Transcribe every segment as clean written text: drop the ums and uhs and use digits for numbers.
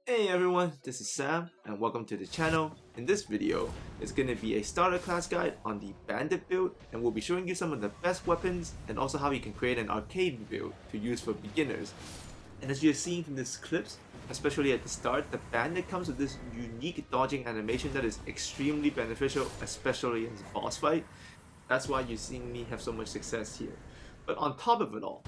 Hey everyone, this is Sam and welcome to the channel. In this video, it's going to be a starter class guide on the Bandit build, and we'll be showing you some of the best weapons and also how you can create an Arcane build to use for beginners. And as you're seeing from these clips, especially at the start, the Bandit comes with this unique dodging animation that is extremely beneficial, especially in this boss fight. That's why you're seeing me have so much success here. But on top of it all,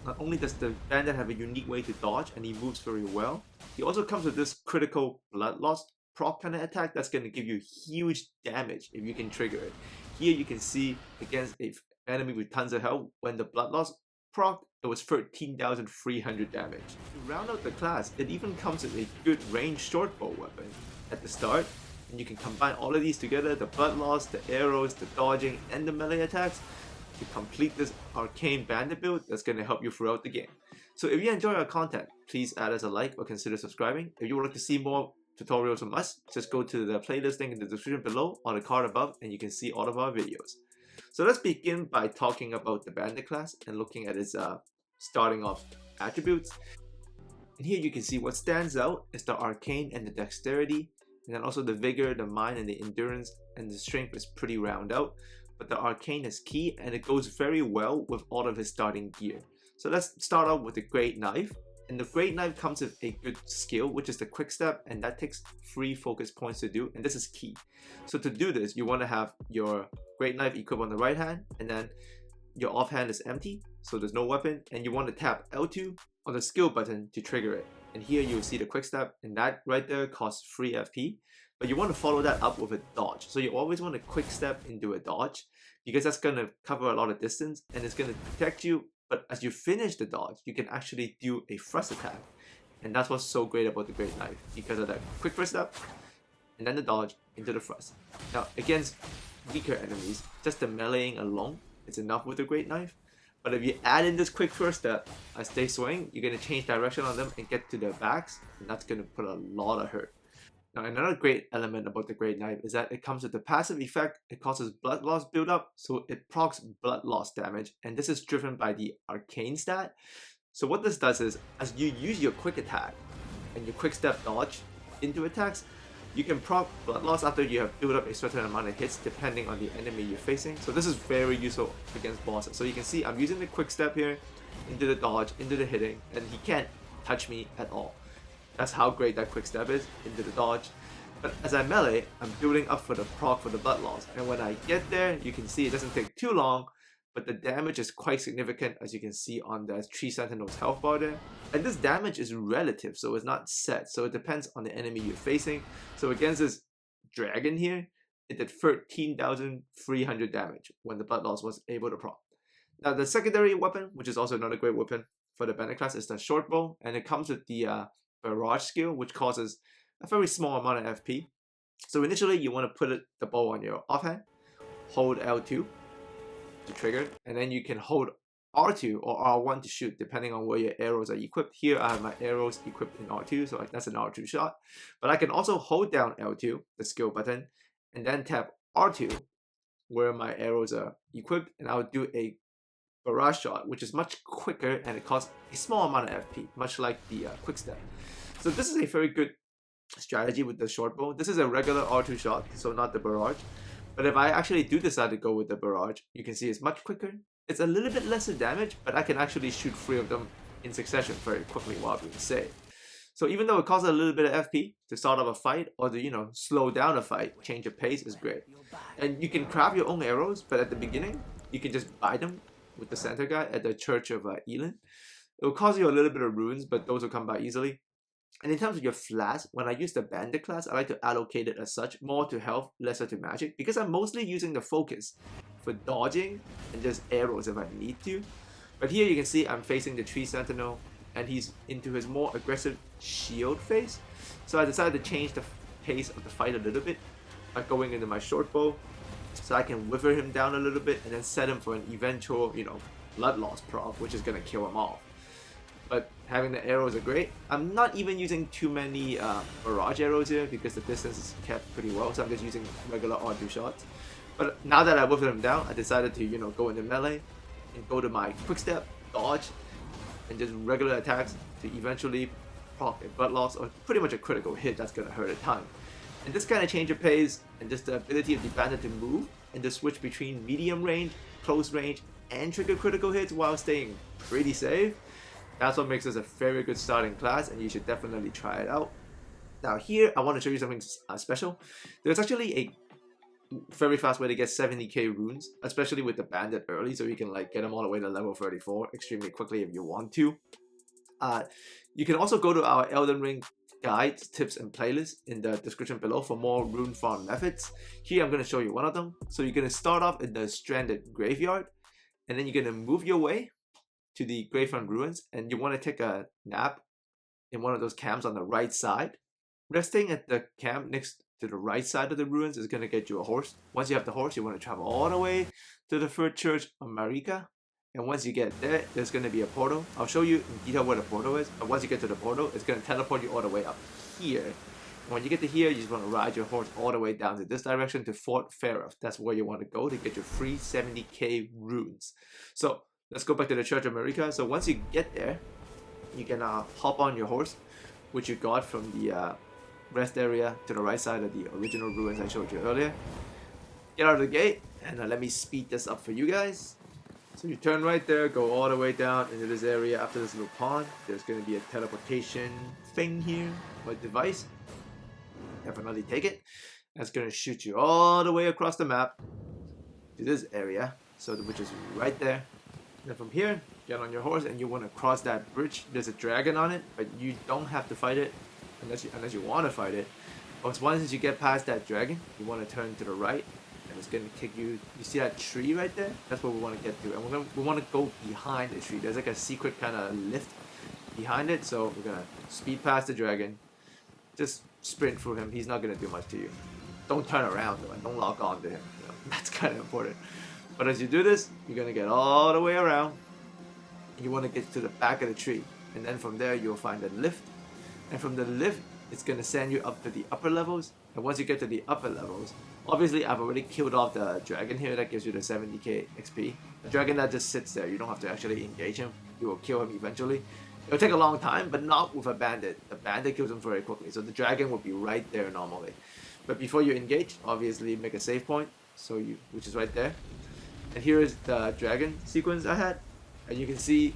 not only does the Bandit have a unique way to dodge and he moves very well, he also comes with this critical blood loss proc kind of attack that's going to give you huge damage if you can trigger it. Here you can see against an enemy with tons of health, when the blood loss proc, it was 13,300 damage. To round out the class, it even comes with a good ranged short bow weapon at the start, and you can combine all of these together, the blood loss, the arrows, the dodging, and the melee attacks, to complete this Arcane Bandit build that's going to help you throughout the game. So if you enjoy our content, please add us a like or consider subscribing. If you would like to see more tutorials from us, just go to the playlist link in the description below or the card above and you can see all of our videos. So let's begin by talking about the Bandit class and looking at its starting off attributes. And here you can see what stands out is the Arcane and the Dexterity, and then also the Vigor, the Mind, and the Endurance, and the Strength is pretty round out. But the Arcane is key and it goes very well with all of his starting gear. So let's start out with the Great Knife. And the Great Knife comes with a good skill, which is the Quick Step, and that takes 3 focus points to do, and this is key. So to do this, you want to have your Great Knife equipped on the right hand, and then your offhand is empty, so there's no weapon, and you want to tap L2 on the skill button to trigger it. And here you'll see the Quick Step, and that right there costs 3 FP. But you want to follow that up with a dodge. So you always want to quick step into a dodge because that's going to cover a lot of distance and it's going to protect you. But as you finish the dodge, you can actually do a thrust attack. And that's what's so great about the Great Knife, because of that quick first step and then the dodge into the thrust. Now against weaker enemies, just the meleeing alone is enough with the Great Knife. But if you add in this quick first step as they swing, you're going to change direction on them and get to their backs, and that's going to put a lot of hurt. Now another great element about the Great Knife is that it comes with the passive effect. It causes blood loss buildup, so it procs blood loss damage, and this is driven by the Arcane stat. So what this does is, as you use your quick attack and your quick step dodge into attacks, you can proc blood loss after you have built up a certain amount of hits depending on the enemy you're facing. So this is very useful against bosses. So you can see I'm using the quick step here into the dodge, into the hitting, and he can't touch me at all. That's how great that quick step is into the dodge. But as I melee, I'm building up for the proc for the blood loss. And when I get there, you can see it doesn't take too long, but the damage is quite significant, as you can see on the Tree Sentinel's health bar there. And this damage is relative, so it's not set. So it depends on the enemy you're facing. So against this dragon here, it did 13,300 damage when the blood loss was able to proc. Now the secondary weapon, which is also another great weapon for the Bandit class, is the short bow, and it comes with the barrage skill, which causes a very small amount of FP. So initially you want to put the bow on your offhand, hold L2 to trigger it, and then you can hold R2 or R1 to shoot depending on where your arrows are equipped. Here I have my arrows equipped in R2, so that's an R2 shot. But I can also hold down L2, the skill button, and then tap R2 where my arrows are equipped, and I'll do a barrage shot, which is much quicker and it costs a small amount of FP, much like the quick step. So this is a very good strategy with the short bow. This is a regular R2 shot, so not the barrage. But if I actually do decide to go with the barrage, you can see it's much quicker. It's a little bit lesser damage, but I can actually shoot 3 of them in succession very quickly while being safe. So even though it costs a little bit of FP to start off a fight or to, slow down a fight, change of pace is great. And you can craft your own arrows, but at the beginning, you can just buy them with the center guy at the Church of Elden. It will cost you a little bit of runes, but those will come by easily. And in terms of your flask, when I use the Bandit class, I like to allocate it as such, more to health, lesser to magic, because I'm mostly using the focus for dodging and just arrows if I need to. But here you can see I'm facing the Tree Sentinel, and he's into his more aggressive shield phase. So I decided to change the pace of the fight a little bit by going into my short bow, so I can wither him down a little bit and then set him for an eventual, blood loss proc, which is going to kill him off. But having the arrows are great. I'm not even using too many barrage arrows here because the distance is kept pretty well, so I'm just using regular R2 shots. But now that I withered him down, I decided to go into melee and go to my quick step, dodge, and just regular attacks to eventually proc a butt loss or pretty much a critical hit that's gonna hurt a ton. And this kind of change of pace and just the ability of the Bandit to move and to switch between medium range, close range, and trigger critical hits while staying pretty safe, that's what makes this a very good starting class, and you should definitely try it out. Now here, I want to show you something special. There's actually a very fast way to get 70k runes, especially with the Bandit early, so you can like get them all the way to level 34 extremely quickly if you want to. You can also go to our Elden Ring guides, tips, and playlists in the description below for more rune farm methods. Here I'm going to show you one of them. So you're going to start off in the Stranded Graveyard, and then you're going to move your way to the Gravefront Ruins, and you want to take a nap in one of those camps on the right side. Resting at the camp next to the right side of the ruins is going to get you a horse. Once you have the horse, you want to travel all the way to the third church of Marika. And once you get there, there's going to be a portal. I'll show you in detail where the portal is. And once you get to the portal, it's going to teleport you all the way up here. And when you get to here, you just want to ride your horse all the way down to this direction to Fort Faroth. That's where you want to go to get your free 70k runes. So let's go back to the Church of Marika. So once you get there, you can hop on your horse, which you got from the rest area to the right side of the original ruins I showed you earlier. Get out of the gate, and let me speed this up for you guys. So you turn right there, go all the way down into this area after this little pond. There's going to be a teleportation thing here, or device. Definitely take it. That's going to shoot you all the way across the map to this area, so which is right there. And then from here, get on your horse and you want to cross that bridge. There's a dragon on it, but you don't have to fight it unless you want to fight it. But once you get past that dragon, you want to turn to the right. And it's going to take you, you see that tree right there? That's what we want to get to. And we want to go behind the tree. There's like a secret kind of lift behind it. So we're going to speed past the dragon. Just sprint through him. He's not going to do much to you. Don't turn around though, and don't lock on to him. You know, that's kind of important. But as you do this, you're going to get all the way around. And you want to get to the back of the tree. And then from there, you'll find a lift. And from the lift, it's going to send you up to the upper levels. And once you get to the upper levels, obviously I've already killed off the dragon here. That gives you the 70k XP. The dragon that just sits there, you don't have to actually engage him. You will kill him eventually. It'll take a long time, but not with a bandit. The bandit kills him very quickly. So the dragon will be right there normally. But before you engage, obviously make a save point. Which is right there. And here is the dragon sequence I had. And you can see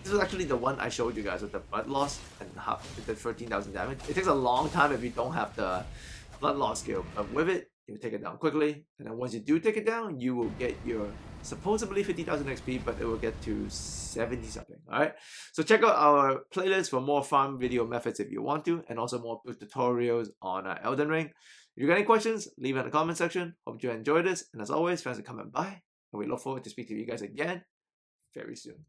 this is actually the one I showed you guys with the blood loss and how it did 13,000 damage. It takes a long time if you don't have the blood loss skill, but with it, you take it down quickly. And then once you do take it down, you will get your supposedly 50,000 XP, but it will get to 70 something. Alright, so check out our playlist for more farm video methods if you want to, and also more tutorials on Elden Ring. If you got any questions, leave it in the comment section. Hope you enjoyed this, and as always, thanks for coming by, and we look forward to speaking to you guys again very soon.